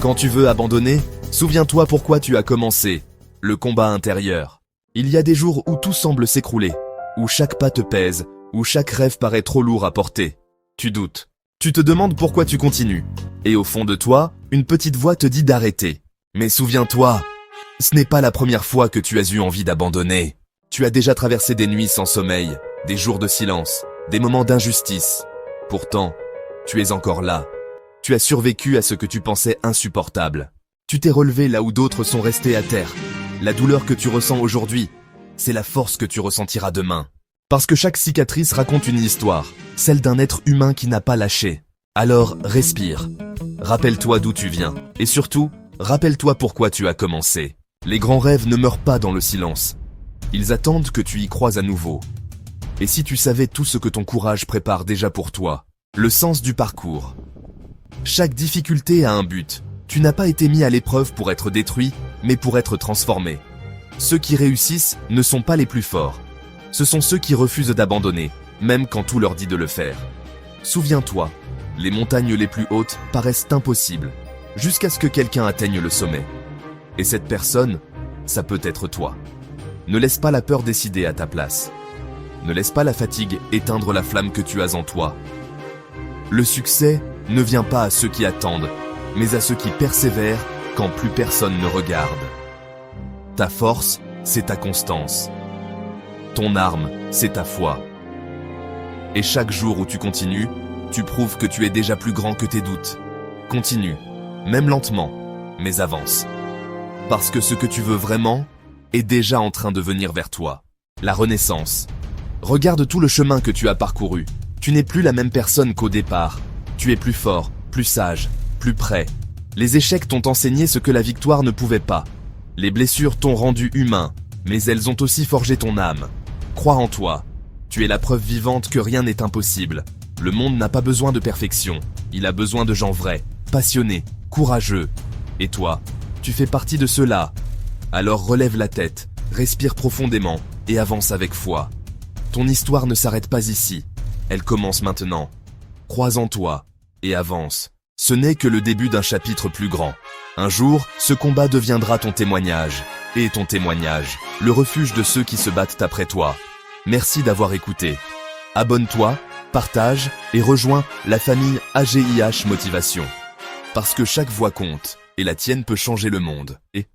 Quand tu veux abandonner, souviens-toi pourquoi tu as commencé. Le combat intérieur. Il y a des jours où tout semble s'écrouler, où chaque pas te pèse, où chaque rêve paraît trop lourd à porter. Tu doutes. Tu te demandes pourquoi tu continues. Et au fond de toi, une petite voix te dit d'arrêter. Mais souviens-toi, ce n'est pas la première fois que tu as eu envie d'abandonner. Tu as déjà traversé des nuits sans sommeil, des jours de silence, des moments d'injustice. Pourtant, tu es encore là. Tu as survécu à ce que tu pensais insupportable. Tu t'es relevé là où d'autres sont restés à terre. La douleur que tu ressens aujourd'hui, c'est la force que tu ressentiras demain. Parce que chaque cicatrice raconte une histoire, celle d'un être humain qui n'a pas lâché. Alors, respire. Rappelle-toi d'où tu viens. Et surtout, rappelle-toi pourquoi tu as commencé. Les grands rêves ne meurent pas dans le silence. Ils attendent que tu y croises à nouveau. Et si tu savais tout ce que ton courage prépare déjà pour toi, le sens du parcours. Chaque difficulté a un but. Tu n'as pas été mis à l'épreuve pour être détruit, mais pour être transformé. Ceux qui réussissent ne sont pas les plus forts. Ce sont ceux qui refusent d'abandonner, même quand tout leur dit de le faire. Souviens-toi, les montagnes les plus hautes paraissent impossibles, jusqu'à ce que quelqu'un atteigne le sommet. Et cette personne, ça peut être toi. Ne laisse pas la peur décider à ta place. Ne laisse pas la fatigue éteindre la flamme que tu as en toi. Le succès ne vient pas à ceux qui attendent, mais à ceux qui persévèrent quand plus personne ne regarde. Ta force, c'est ta constance. Ton arme, c'est ta foi. Et chaque jour où tu continues, tu prouves que tu es déjà plus grand que tes doutes. Continue, même lentement, mais avance. Parce que ce que tu veux vraiment est déjà en train de venir vers toi. La renaissance. Regarde tout le chemin que tu as parcouru. Tu n'es plus la même personne qu'au départ. Tu es plus fort, plus sage, plus prêt. Les échecs t'ont enseigné ce que la victoire ne pouvait pas. Les blessures t'ont rendu humain, mais elles ont aussi forgé ton âme. Crois en toi. Tu es la preuve vivante que rien n'est impossible. Le monde n'a pas besoin de perfection. Il a besoin de gens vrais, passionnés, courageux. Et toi, tu fais partie de ceux-là. Alors relève la tête, respire profondément et avance avec foi. Ton histoire ne s'arrête pas ici. Elle commence maintenant. Crois en toi et avance. Ce n'est que le début d'un chapitre plus grand. Un jour, ce combat deviendra ton témoignage. Et ton témoignage, le refuge de ceux qui se battent après toi. Merci d'avoir écouté. Abonne-toi, partage et rejoins la famille AGIH Motivation. Parce que chaque voix compte et la tienne peut changer le monde. Et